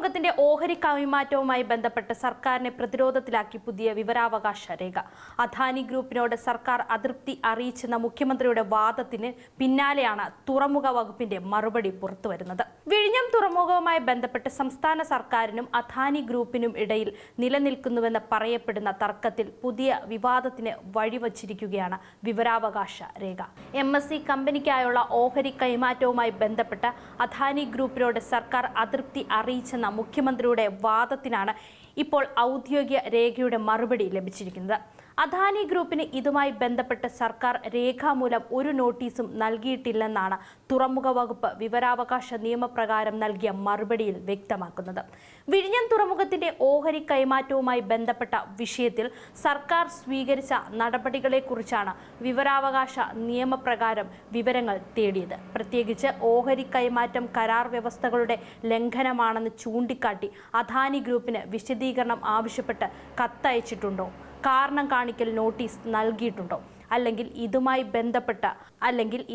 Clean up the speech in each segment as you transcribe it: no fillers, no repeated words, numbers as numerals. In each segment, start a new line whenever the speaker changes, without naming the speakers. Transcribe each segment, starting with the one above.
തുറമുഖത്തിന്റെ ഓഹരി കൈമാറ്റവുമായി ബന്ധപ്പെട്ട് സർക്കാരിനെ പ്രതിരോധത്തിലാക്കി പുതിയ വിവരാവകാശ രേഖ. അദാനി ഗ്രൂപ്പിനോട് സർക്കാർ അതൃപ്തി അറിയിച്ചെന്ന മുഖ്യമന്ത്രിയുടെ വാദത്തിന് പിന്നാലെയാണ് തുറമുഖ വകുപ്പിന്റെ മറുപടി പുറത്തുവരുന്നത്. വിഴിഞ്ഞം തുറമുഖവുമായി ബന്ധപ്പെട്ട് സംസ്ഥാന സർക്കാരിനും അദാനി ഗ്രൂപ്പിനും ഇടയിൽ നിലനിൽക്കുന്നുവെന്ന് പറയപ്പെടുന്ന തർക്കത്തിൽ പുതിയ വിവാദത്തിന് വഴിവച്ചിരിക്കുകയാണ് വിവരാവകാശ രേഖ. MSC കമ്പനിക്കായുള്ള ഓഹരി കൈമാറ്റവുമായി ബന്ധപ്പെട്ട് അദാനി ഗ്രൂപ്പിനോട് സർക്കാർ അതൃപ്തി അറിയിച്ചെന്ന മുഖ്യമന്ത്രിയുടെ വാദത്തിനാണ് ഇപ്പോൾ ഔദ്യോഗിക രേഖയുടെ മറുപടി ലഭിച്ചിരിക്കുന്നത്. അദാനി ഗ്രൂപ്പിന് ഇതുമായി ബന്ധപ്പെട്ട് സർക്കാർ രേഖാമൂലം ഒരു നോട്ടീസും നൽകിയിട്ടില്ലെന്നാണ് തുറമുഖ വകുപ്പ് വിവരാവകാശ നിയമപ്രകാരം നൽകിയ മറുപടിയിൽ വ്യക്തമാക്കുന്നത്. വിഴിഞ്ഞം തുറമുഖത്തിന്റെ ഓഹരി കൈമാറ്റവുമായി ബന്ധപ്പെട്ട വിഷയത്തിൽ സർക്കാർ സ്വീകരിച്ച നടപടികളെക്കുറിച്ചാണ് വിവരാവകാശ നിയമപ്രകാരം വിവരങ്ങൾ തേടിയത്. പ്രത്യേകിച്ച് ഓഹരി കൈമാറ്റം കരാർ വ്യവസ്ഥകളുടെ ലംഘനമാണെന്ന് ചൂണ്ടിക്കാട്ടി അദാനി ഗ്രൂപ്പിന് വിശദീകരണം ആവശ്യപ്പെട്ട് കത്തയച്ചിട്ടുണ്ടോ, കാരണം കാണിക്കൽ നോട്ടീസ് നൽകിയിട്ടുണ്ടോ, അല്ലെങ്കിൽ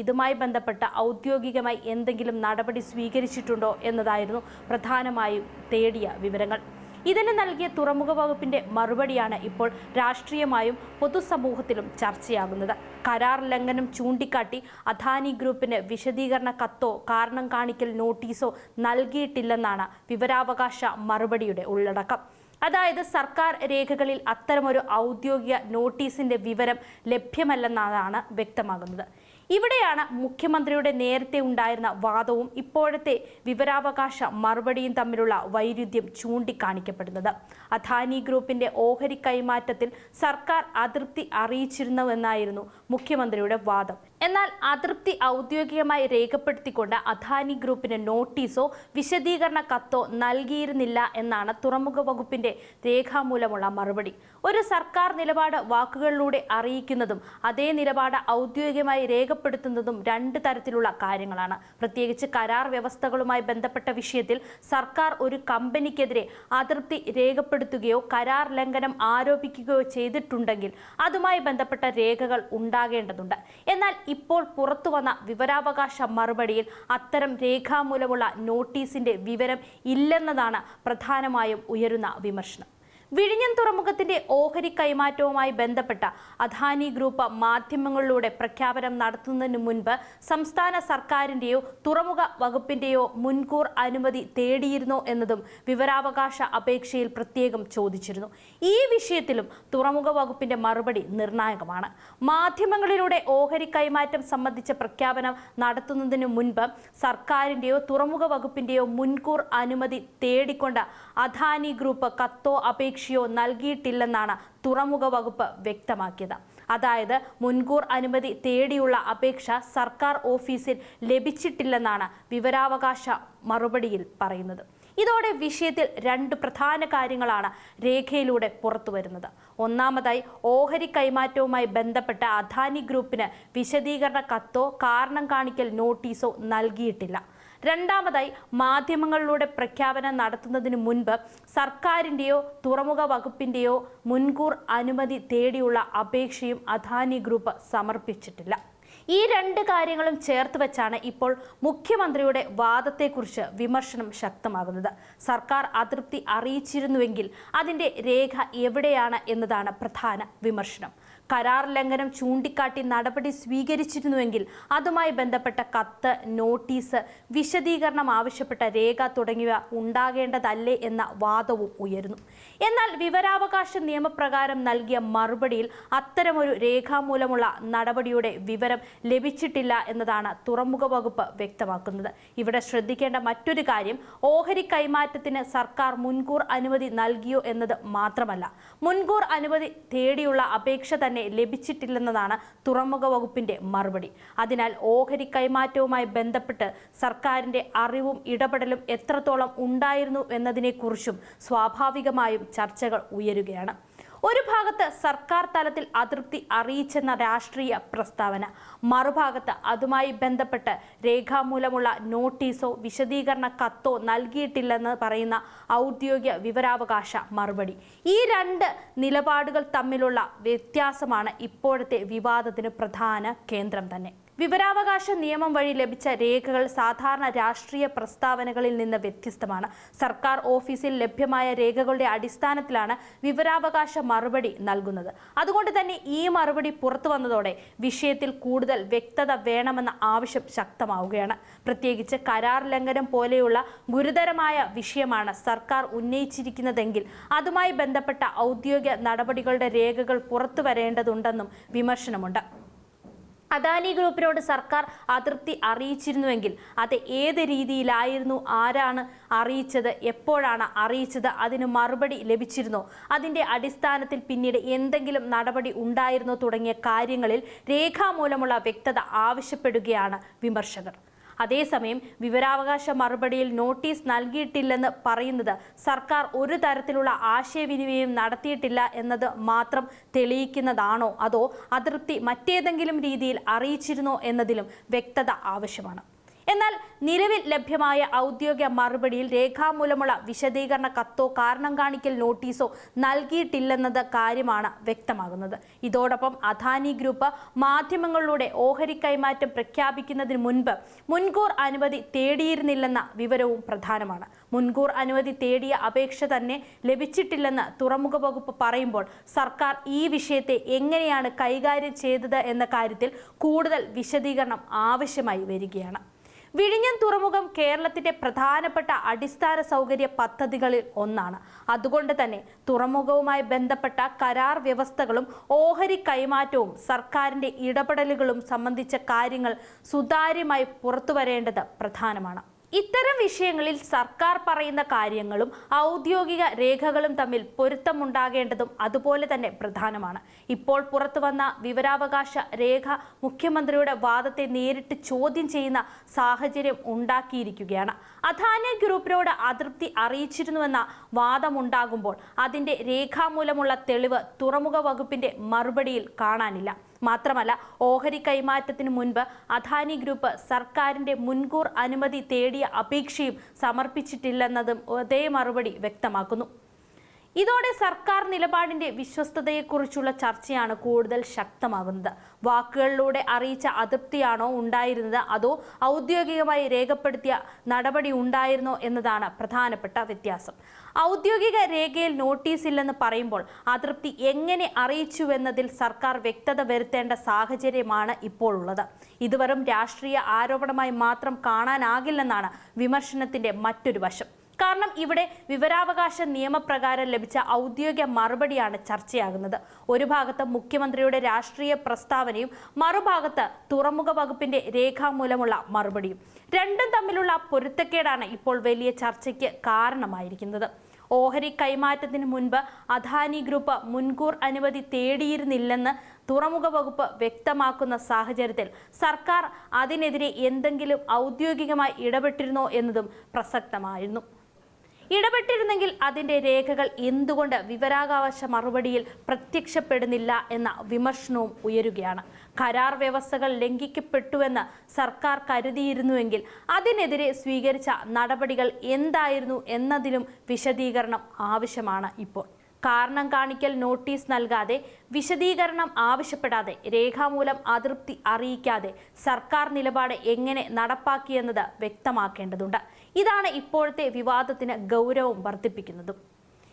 ഇതുമായി ബന്ധപ്പെട്ട ഔദ്യോഗികമായി എന്തെങ്കിലും നടപടി സ്വീകരിച്ചിട്ടുണ്ടോ എന്നതായിരുന്നു പ്രധാനമായും തേടിയ വിവരങ്ങൾ. ഇതിന് നൽകിയ തുറമുഖ വകുപ്പിന്റെ മറുപടിയാണ് ഇപ്പോൾ രാഷ്ട്രീയമായും പൊതുസമൂഹത്തിലും ചർച്ചയാകുന്നത്. കരാർ ലംഘനം ചൂണ്ടിക്കാട്ടി അദാനി ഗ്രൂപ്പിന് വിശദീകരണ കത്തോ കാരണം കാണിക്കൽ നോട്ടീസോ നൽകിയിട്ടില്ലെന്നാണ് വിവരാവകാശ മറുപടിയുടെ ഉള്ളടക്കം. അതായത് സർക്കാർ രേഖകളിൽ അത്തരമൊരു ഔദ്യോഗിക നോട്ടീസിന്റെ വിവരം ലഭ്യമല്ലെന്നാണ് വ്യക്തമാകുന്നത്. ഇവിടെയാണ് മുഖ്യമന്ത്രിയുടെ നേരത്തെ ഉണ്ടായിരുന്ന വാദവും ഇപ്പോഴത്തെ വിവരാവകാശ മറുപടിയും തമ്മിലുള്ള വൈരുദ്ധ്യം ചൂണ്ടിക്കാണിക്കപ്പെടുന്നത്. അദാനി ഗ്രൂപ്പിന്റെ ഓഹരി കൈമാറ്റത്തിൽ സർക്കാർ അതൃപ്തി അറിയിച്ചിരുന്നുവെന്നായിരുന്നു മുഖ്യമന്ത്രിയുടെ വാദം. എന്നാൽ അതൃപ്തി ഔദ്യോഗികമായി രേഖപ്പെടുത്തിക്കൊണ്ട് അദാനി ഗ്രൂപ്പിന് നോട്ടീസോ വിശദീകരണ കത്തോ നൽകിയിരുന്നില്ല എന്നാണ് തുറമുഖ വകുപ്പിന്റെ രേഖാമൂലമുള്ള മറുപടി. ഒരു സർക്കാർ നിലപാട് വാക്കുകളിലൂടെ അറിയിക്കുന്നതും അതേ നിലപാട് ഔദ്യോഗികമായി രേഖപ്പെടുത്തുന്നതും രണ്ട് തരത്തിലുള്ള കാര്യങ്ങളാണ്. പ്രത്യേകിച്ച് കരാർ വ്യവസ്ഥകളുമായി ബന്ധപ്പെട്ട വിഷയത്തിൽ സർക്കാർ ഒരു കമ്പനിക്കെതിരെ അതൃപ്തി രേഖപ്പെടുത്തുകയോ കരാർ ലംഘനം ആരോപിക്കുകയോ ചെയ്തിട്ടുണ്ടെങ്കിൽ അതുമായി ബന്ധപ്പെട്ട രേഖകൾ ഉണ്ടാകേണ്ടതുണ്ട്. എന്നാൽ ഇപ്പോൾ പുറത്തുവന്ന വിവരാവകാശ മറുപടിയിൽ അത്തരം രേഖാമൂലമുള്ള നോട്ടീസിന്റെ വിവരം ഇല്ലെന്നതാണ് പ്രധാനമായും ഉയരുന്ന വിമർശനം. വിഴിഞ്ഞം തുറമുഖത്തിന്റെ ഓഹരി കൈമാറ്റവുമായി ബന്ധപ്പെട്ട അദാനി ഗ്രൂപ്പ് മാധ്യമങ്ങളിലൂടെ പ്രഖ്യാപനം നടത്തുന്നതിന് മുൻപ് സംസ്ഥാന സർക്കാരിന്റെയോ തുറമുഖ വകുപ്പിന്റെയോ മുൻകൂർ അനുമതി തേടിയിരുന്നോ എന്നതും വിവരാവകാശ അപേക്ഷയിൽ പ്രത്യേകം ചോദിച്ചിരുന്നു. ഈ വിഷയത്തിലും തുറമുഖ വകുപ്പിന്റെ മറുപടി നിർണായകമാണ്. മാധ്യമങ്ങളിലൂടെ ഓഹരി കൈമാറ്റം സംബന്ധിച്ച പ്രഖ്യാപനം നടത്തുന്നതിന് മുൻപ് സർക്കാരിന്റെയോ തുറമുഖ വകുപ്പിന്റെയോ മുൻകൂർ അനുമതി തേടിക്കൊണ്ട് അദാനി ഗ്രൂപ്പ് കത്തോ അപേക്ഷ നൽകിയിട്ടില്ലെന്നാണ് തുറമുഖ വകുപ്പ് വ്യക്തമാക്കിയത്. അതായത് മുൻകൂർ അനുമതി തേടിയുള്ള അപേക്ഷ സർക്കാർ ഓഫീസിൽ ലഭിച്ചിട്ടില്ലെന്നാണ് വിവരാവകാശ മറുപടിയിൽ പറയുന്നത്. ഇതോടെ വിഷയത്തിൽ രണ്ട് പ്രധാന കാര്യങ്ങളാണ് രേഖയിലൂടെ പുറത്തുവരുന്നത്. ഒന്നാമതായി, ഓഹരി കൈമാറ്റവുമായി ബന്ധപ്പെട്ട അദാനി ഗ്രൂപ്പിന് വിശദീകരണ കത്തോ കാരണം കാണിക്കൽ നോട്ടീസോ നൽകിയിട്ടില്ല. രണ്ടാമതായി, മാധ്യമങ്ങളിലൂടെ പ്രഖ്യാപനം നടത്തുന്നതിന് മുൻപ് സർക്കാരിന്റെയോ തുറമുഖ വകുപ്പിന്റെയോ മുൻകൂർ അനുമതി തേടിയുള്ള അപേക്ഷയും അദാനി ഗ്രൂപ്പ് സമർപ്പിച്ചിട്ടില്ല. ഈ രണ്ട് കാര്യങ്ങളും ചേർത്ത് വെച്ചാണ് ഇപ്പോൾ മുഖ്യമന്ത്രിയുടെ വാദത്തെക്കുറിച്ച് വിമർശനം ശക്തമാകുന്നത്. സർക്കാർ അതൃപ്തി അറിയിച്ചിരുന്നുവെങ്കിൽ അതിന്റെ രേഖ എവിടെയാണ് എന്നതാണ് പ്രധാന വിമർശനം. കരാർ ലംഘനം ചൂണ്ടിക്കാട്ടി നടപടി സ്വീകരിച്ചിരുന്നുവെങ്കിൽ അതുമായി ബന്ധപ്പെട്ട കത്ത്, നോട്ടീസ്, വിശദീകരണം ആവശ്യപ്പെട്ട രേഖ തുടങ്ങിയവ ഉണ്ടാകേണ്ടതല്ലേ എന്ന വാദവും ഉയരുന്നു. എന്നാൽ വിവരാവകാശ നിയമപ്രകാരം നൽകിയ മറുപടിയിൽ അത്തരമൊരു രേഖാമൂലമുള്ള നടപടിയുടെ വിവരം ലഭിച്ചിട്ടില്ല എന്നതാണ് തുറമുഖ വകുപ്പ് വ്യക്തമാക്കുന്നത്. ഇവിടെ ശ്രദ്ധിക്കേണ്ട മറ്റൊരു കാര്യം, ഓഹരി കൈമാറ്റത്തിന് സർക്കാർ മുൻകൂർ അനുമതി നൽകിയോ എന്നത് മാത്രമല്ല, മുൻകൂർ അനുമതി തേടിയുള്ള അപേക്ഷ തന്നെ ലഭിച്ചിട്ടില്ലെന്നതാണ് തുറമുഖ വകുപ്പിന്റെ മറുപടി. അതിനാൽ ഓഹരി കൈമാറ്റവുമായി ബന്ധപ്പെട്ട് സർക്കാരിന്റെ അറിവും ഇടപെടലും എത്രത്തോളം ഉണ്ടായിരുന്നു എന്നതിനെക്കുറിച്ചും സ്വാഭാവികമായും ചർച്ചകൾ ഉയരുകയാണ്. ഒരു ഭാഗത്ത് സർക്കാർ തലത്തിൽ അതൃപ്തി അറിയിച്ചെന്ന രാഷ്ട്രീയ പ്രസ്താവന, മറുഭാഗത്ത് അതുമായി ബന്ധപ്പെട്ട് രേഖാമൂലമുള്ള നോട്ടീസോ വിശദീകരണ കത്തോ നൽകിയിട്ടില്ലെന്ന് പറയുന്ന ഔദ്യോഗിക വിവരാവകാശ മറുപടി. ഈ രണ്ട് നിലപാടുകൾ തമ്മിലുള്ള വ്യത്യാസമാണ് ഇപ്പോഴത്തെ വിവാദത്തിന് പ്രധാന കേന്ദ്രം തന്നെ. വിവരാവകാശ നിയമം വഴി ലഭിച്ച രേഖകൾ സാധാരണ രാഷ്ട്രീയ പ്രസ്താവനകളിൽ നിന്ന് വ്യത്യസ്തമാണ്. സർക്കാർ ഓഫീസിൽ ലഭ്യമായ രേഖകളുടെ അടിസ്ഥാനത്തിലാണ് വിവരാവകാശ മറുപടി നൽകുന്നത്. അതുകൊണ്ട് തന്നെ ഈ മറുപടി പുറത്തു വന്നതോടെ വിഷയത്തിൽ കൂടുതൽ വ്യക്തത വേണമെന്ന ആവശ്യം ശക്തമാവുകയാണ്. പ്രത്യേകിച്ച് കരാർ ലംഘനം പോലെയുള്ള ഗുരുതരമായ വിഷയമാണ് സർക്കാർ ഉന്നയിച്ചിരിക്കുന്നതെങ്കിൽ അതുമായി ബന്ധപ്പെട്ട ഔദ്യോഗിക നടപടികളുടെ രേഖകൾ പുറത്തു വരേണ്ടതുണ്ടെന്നും വിമർശനമുണ്ട്. അദാനി ഗ്രൂപ്പിനോട് സർക്കാർ അതൃപ്തി അറിയിച്ചിരുന്നുവെങ്കിൽ അത് ഏത് രീതിയിലായിരുന്നു, ആരാണ് അറിയിച്ചത്, എപ്പോഴാണ് അറിയിച്ചത്, അതിന് മറുപടി ലഭിച്ചിരുന്നോ, അതിൻ്റെ അടിസ്ഥാനത്തിൽ പിന്നീട് എന്തെങ്കിലും നടപടി ഉണ്ടായിരുന്നോ തുടങ്ങിയ കാര്യങ്ങളിൽ രേഖാമൂലമുള്ള വ്യക്തത ആവശ്യപ്പെടുകയാണ് വിമർശകർ. അതേസമയം വിവരാവകാശ മറുപടിയിൽ നോട്ടീസ് നൽകിയിട്ടില്ലെന്ന് പറയുന്നത് സർക്കാർ ഒരു തരത്തിലുള്ള ആശയവിനിമയം നടത്തിയിട്ടില്ല എന്നത് മാത്രം തെളിയിക്കുന്നതാണോ, അതോ അതൃപ്തി മറ്റേതെങ്കിലും രീതിയിൽ അറിയിച്ചിരുന്നോ എന്നതിലും വ്യക്തത ആവശ്യമാണ്. എന്നാൽ നിലവിൽ ലഭ്യമായ ഔദ്യോഗിക മറുപടിയിൽ രേഖാമൂലമുള്ള വിശദീകരണ കത്തോ കാരണം കാണിക്കൽ നോട്ടീസോ നൽകിയിട്ടില്ലെന്നത് കാര്യമാണ് വ്യക്തമാകുന്നത്. ഇതോടൊപ്പം അദാനി ഗ്രൂപ്പ് മാധ്യമങ്ങളിലൂടെ ഓഹരി കൈമാറ്റം പ്രഖ്യാപിക്കുന്നതിന് മുൻപ് മുൻകൂർ അനുമതി തേടിയിരുന്നില്ലെന്ന വിവരവും പ്രധാനമാണ്. മുൻകൂർ അനുമതി തേടിയ അപേക്ഷ തന്നെ ലഭിച്ചിട്ടില്ലെന്ന് തുറമുഖ വകുപ്പ് പറയുമ്പോൾ സർക്കാർ ഈ വിഷയത്തെ എങ്ങനെയാണ് കൈകാര്യം ചെയ്തത് എന്ന കാര്യത്തിൽ കൂടുതൽ വിശദീകരണം ആവശ്യമായി വരികയാണ്. വിഴിഞ്ഞം തുറമുഖം കേരളത്തിന്റെ പ്രധാനപ്പെട്ട അടിസ്ഥാന സൗകര്യ പദ്ധതികളിൽ ഒന്നാണ്. അതുകൊണ്ട് തന്നെ തുറമുഖവുമായി ബന്ധപ്പെട്ട കരാർ വ്യവസ്ഥകളും ഓഹരി കൈമാറ്റവും സർക്കാരിന്റെ ഇടപെടലുകളും സംബന്ധിച്ച കാര്യങ്ങൾ സുതാര്യമായി പുറത്തുവരേണ്ടത് പ്രധാനമാണ്. ഇത്തരം വിഷയങ്ങളിൽ സർക്കാർ പറയുന്ന കാര്യങ്ങളും ഔദ്യോഗിക രേഖകളും തമ്മിൽ പൊരുത്തമുണ്ടാകേണ്ടതും അതുപോലെ തന്നെ പ്രധാനമാണ്. ഇപ്പോൾ പുറത്തുവന്ന വിവരാവകാശ രേഖ മുഖ്യമന്ത്രിയുടെ വാദത്തെ നേരിട്ട് ചോദ്യം ചെയ്യുന്ന സാഹചര്യം ഉണ്ടാക്കിയിരിക്കുകയാണ്. അദാനി ഗ്രൂപ്പിനോട് അതൃപ്തി അറിയിച്ചിരുന്നുവെന്ന വാദമുണ്ടാകുമ്പോൾ അതിന്റെ രേഖാമൂലമുള്ള തെളിവ് തുറമുഖ വകുപ്പിന്റെ മറുപടിയിൽ കാണാനില്ല. മാത്രമല്ല, ഓഹരി കൈമാറ്റത്തിന് മുൻപ് അദാനി ഗ്രൂപ്പ് സർക്കാരിന്റെ മുൻകൂർ അനുമതി തേടിയ അപേക്ഷയും സമർപ്പിച്ചിട്ടില്ലെന്നതും അതേ മറുപടി വ്യക്തമാക്കുന്നു. ഇതോടെ സർക്കാർ നിലപാടിന്റെ വിശ്വസ്തതയെക്കുറിച്ചുള്ള ചർച്ചയാണ് കൂടുതൽ ശക്തമാകുന്നത്. വാക്കുകളിലൂടെ അറിയിച്ച അതൃപ്തിയാണോ ഉണ്ടായിരുന്നത്, അതോ ഔദ്യോഗികമായി രേഖപ്പെടുത്തിയ നടപടി ഉണ്ടായിരുന്നോ എന്നതാണ് പ്രധാനപ്പെട്ട വ്യത്യാസം. ഔദ്യോഗിക രേഖയിൽ നോട്ടീസ് ഇല്ലെന്ന് പറയുമ്പോൾ അതൃപ്തി എങ്ങനെ അറിയിച്ചുവെന്നതിൽ സർക്കാർ വ്യക്തത വരുത്തേണ്ട സാഹചര്യമാണ് ഇപ്പോൾ ഉള്ളത്. ഇത് വെറും രാഷ്ട്രീയ ആരോപണമായി മാത്രം കാണാനാകില്ലെന്നാണ് വിമർശനത്തിന്റെ മറ്റൊരു വശം. കാരണം ഇവിടെ വിവരാവകാശ നിയമപ്രകാരം ലഭിച്ച ഔദ്യോഗിക മറുപടിയാണ് ചർച്ചയാകുന്നത്. ഒരു ഭാഗത്ത് മുഖ്യമന്ത്രിയുടെ രാഷ്ട്രീയ പ്രസ്താവനയും മറുഭാഗത്ത് തുറമുഖ വകുപ്പിന്റെ രേഖാമൂലമുള്ള മറുപടിയും. രണ്ടും തമ്മിലുള്ള പൊരുത്തക്കേടാണ് ഇപ്പോൾ വലിയ ചർച്ചയ്ക്ക് കാരണമായിരിക്കുന്നത്. ഓഹരി കൈമാറ്റത്തിന് മുൻപ് അദാനി ഗ്രൂപ്പ് മുൻകൂർ അനുമതി തേടിയിരുന്നില്ലെന്ന് തുറമുഖ വകുപ്പ് വ്യക്തമാക്കുന്ന സാഹചര്യത്തിൽ സർക്കാർ അതിനെതിരെ എന്തെങ്കിലും ഔദ്യോഗികമായി ഇടപെട്ടിരുന്നോ എന്നതും പ്രസക്തമായിരുന്നു. ഇടപെട്ടിരുന്നെങ്കിൽ അതിന്റെ രേഖകൾ എന്തുകൊണ്ട് വിവരാവകാശ മറുപടിയിൽ പ്രത്യക്ഷപ്പെടുന്നില്ല എന്ന വിമർശനവും ഉയരുകയാണ്. കരാർ വ്യവസ്ഥകൾ ലംഘിക്കപ്പെട്ടുവെന്ന് സർക്കാർ കരുതിയിരുന്നുവെങ്കിൽ അതിനെതിരെ സ്വീകരിച്ച നടപടികൾ എന്തായിരുന്നു എന്നതിലും വിശദീകരണം ആവശ്യമാണ് ഇപ്പോൾ. കാരണം കാണിക്കൽ നോട്ടീസ് നൽകാതെ, വിശദീകരണം ആവശ്യപ്പെടാതെ, രേഖാമൂലം അതൃപ്തി അറിയിക്കാതെ സർക്കാർ നിലപാട് എങ്ങനെ നടപ്പാക്കിയെന്നത് വ്യക്തമാക്കേണ്ടതുണ്ട്. ഇതാണ് ഇപ്പോഴത്തെ വിവാദത്തിന് ഗൗരവം വർദ്ധിപ്പിക്കുന്നതും.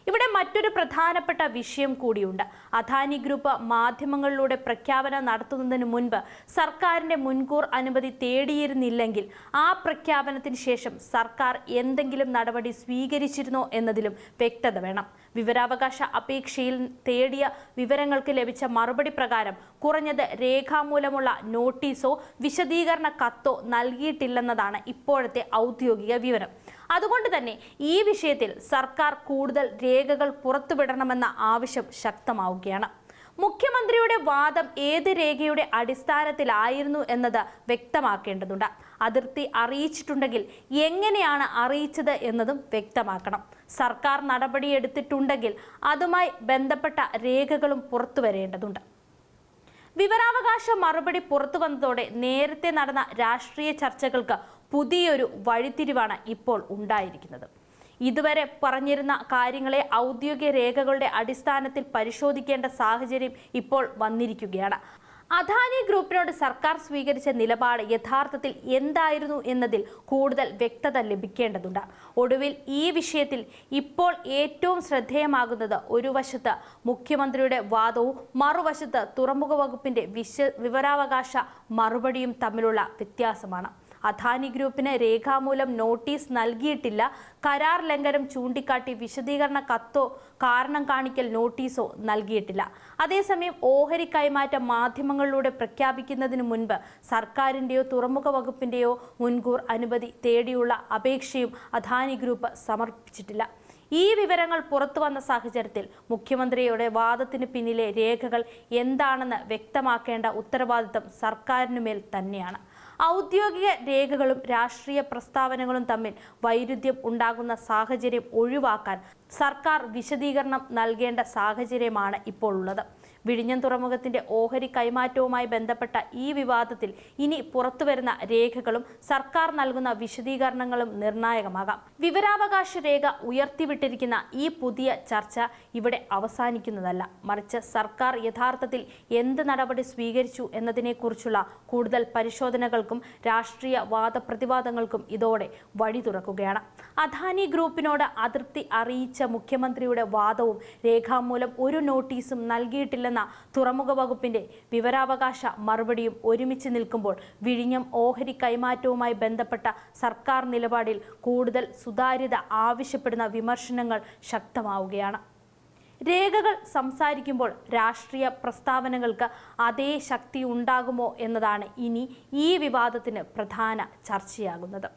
ഇവിടെ മറ്റൊരു പ്രധാനപ്പെട്ട വിഷയം കൂടിയുണ്ട്. അദാനി ഗ്രൂപ്പ് മാധ്യമങ്ങളിലൂടെ പ്രഖ്യാപനം നടത്തുന്നതിന് മുൻപ് സർക്കാരിന്റെ മുൻകൂർ അനുമതി തേടിയിരുന്നില്ലെങ്കിൽ ആ പ്രഖ്യാപനത്തിന് ശേഷം സർക്കാർ എന്തെങ്കിലും നടപടി സ്വീകരിച്ചിരുന്നോ എന്നതിലും വ്യക്തത വേണം. വിവരാവകാശ അപേക്ഷയിൽ തേടിയ വിവരങ്ങൾക്ക് ലഭിച്ച മറുപടി പ്രകാരം കുറഞ്ഞത് രേഖാമൂലമുള്ള നോട്ടീസോ വിശദീകരണ കത്തോ നൽകിയിട്ടില്ലെന്നതാണ് ഇപ്പോഴത്തെ ഔദ്യോഗിക വിവരം. അതുകൊണ്ട് തന്നെ ഈ വിഷയത്തിൽ സർക്കാർ കൂടുതൽ രേഖകൾ പുറത്തുവിടണമെന്ന ആവശ്യം ശക്തമാവുകയാണ്. മുഖ്യമന്ത്രിയുടെ വാദം ഏത് രേഖയുടെ അടിസ്ഥാനത്തിലായിരുന്നു എന്നത് വ്യക്തമാക്കേണ്ടതുണ്ട്. അതിർത്തി അറിയിച്ചിട്ടുണ്ടെങ്കിൽ എങ്ങനെയാണ് അറിയിച്ചത് എന്നതും വ്യക്തമാക്കണം. സർക്കാർ നടപടിയെടുത്തിട്ടുണ്ടെങ്കിൽ അതുമായി ബന്ധപ്പെട്ട രേഖകളും പുറത്തുവരേണ്ടതുണ്ട്. വിവരാവകാശ മറുപടി പുറത്തു വന്നതോടെ നേരത്തെ നടന്ന രാഷ്ട്രീയ ചർച്ചകൾക്ക് പുതിയൊരു വഴിത്തിരിവാണ് ഇപ്പോൾ ഉണ്ടായിരിക്കുന്നത്. ഇതുവരെ പറഞ്ഞിരുന്ന കാര്യങ്ങളെ ഔദ്യോഗിക രേഖകളുടെ അടിസ്ഥാനത്തിൽ പരിശോധിക്കേണ്ട സാഹചര്യം ഇപ്പോൾ വന്നിരിക്കുകയാണ്. അദാനി ഗ്രൂപ്പിനോട് സർക്കാർ സ്വീകരിച്ച നിലപാട് യഥാർത്ഥത്തിൽ എന്തായിരുന്നു എന്നതിൽ കൂടുതൽ വ്യക്തത ലഭിക്കേണ്ടതുണ്ട്. ഒടുവിൽ ഈ വിഷയത്തിൽ ഇപ്പോൾ ഏറ്റവും ശ്രദ്ധേയമാകുന്നത് ഒരു വശത്ത് മുഖ്യമന്ത്രിയുടെ വാദവും മറുവശത്ത് തുറമുഖ വകുപ്പിന്റെ വിവരാവകാശ മറുപടിയും തമ്മിലുള്ള വ്യത്യാസമാണ്. അദാനി ഗ്രൂപ്പിന് രേഖാമൂലം നോട്ടീസ് നൽകിയിട്ടില്ല. കരാർ ലംഘനം ചൂണ്ടിക്കാട്ടി വിശദീകരണ കത്തോ കാരണം കാണിക്കൽ നോട്ടീസോ നൽകിയിട്ടില്ല. അതേസമയം ഓഹരി കൈമാറ്റം മാധ്യമങ്ങളിലൂടെ പ്രഖ്യാപിക്കുന്നതിന് മുൻപ് സർക്കാരിന്റെയോ തുറമുഖ വകുപ്പിന്റെയോ മുൻകൂർ അനുമതി തേടിയുള്ള അപേക്ഷയും അദാനി ഗ്രൂപ്പ് സമർപ്പിച്ചിട്ടില്ല. ഈ വിവരങ്ങൾ പുറത്തുവന്ന സാഹചര്യത്തിൽ മുഖ്യമന്ത്രിയുടെ വാദത്തിന് പിന്നിലെ രേഖകൾ എന്താണെന്ന് വ്യക്തമാക്കേണ്ട ഉത്തരവാദിത്തം സർക്കാരിനുമേൽ തന്നെയാണ്. ഔദ്യോഗിക രേഖകളും രാഷ്ട്രീയ പ്രസ്താവനകളും തമ്മിൽ വൈരുദ്ധ്യം ഉണ്ടാകുന്ന സാഹചര്യം ഒഴിവാക്കാൻ സർക്കാർ വിശദീകരണം നൽകേണ്ട സാഹചര്യമാണ് ഇപ്പോൾ ഉള്ളത്. വിഴിഞ്ഞം തുറമുഖത്തിന്റെ ഓഹരി കൈമാറ്റവുമായി ബന്ധപ്പെട്ട ഈ വിവാദത്തിൽ ഇനി പുറത്തുവരുന്ന രേഖകളും സർക്കാർ നൽകുന്ന വിശദീകരണങ്ങളും നിർണായകമാകാം. വിവരാവകാശ രേഖ ഉയർത്തിവിട്ടിരിക്കുന്ന ഈ പുതിയ ചർച്ച ഇവിടെ അവസാനിക്കുന്നതല്ല, മറിച്ച് സർക്കാർ യഥാർത്ഥത്തിൽ എന്ത് നടപടി സ്വീകരിച്ചു എന്നതിനെക്കുറിച്ചുള്ള കൂടുതൽ പരിശോധനകൾക്കും രാഷ്ട്രീയ വാദപ്രതിവാദങ്ങൾക്കും ഇതോടെ വഴി തുറക്കുകയാണ്. അദാനി ഗ്രൂപ്പിനോട് അതൃപ്തി അറിയിച്ച മുഖ്യമന്ത്രിയുടെ വാദവും രേഖാമൂലം ഒരു നോട്ടീസും നൽകിയിട്ടില്ലെന്ന തുറമുഖ വകുപ്പിന്റെ വിവരാവകാശ മറുപടിയും ഒരുമിച്ച് നിൽക്കുമ്പോൾ വിഴിഞ്ഞം ഓഹരി കൈമാറ്റവുമായി ബന്ധപ്പെട്ട സർക്കാർ നിലപാടിൽ കൂടുതൽ സുതാര്യത ആവശ്യപ്പെടുന്ന വിമർശനങ്ങൾ ശക്തമാവുകയാണ്. രേഖകൾ സംസാരിക്കുമ്പോൾ രാഷ്ട്രീയ പ്രസ്താവനകൾക്ക് അതേ ശക്തി ഉണ്ടാകുമോ എന്നതാണ് ഇനി ഈ വിവാദത്തിന് പ്രധാന ചർച്ചയാകുന്നത്.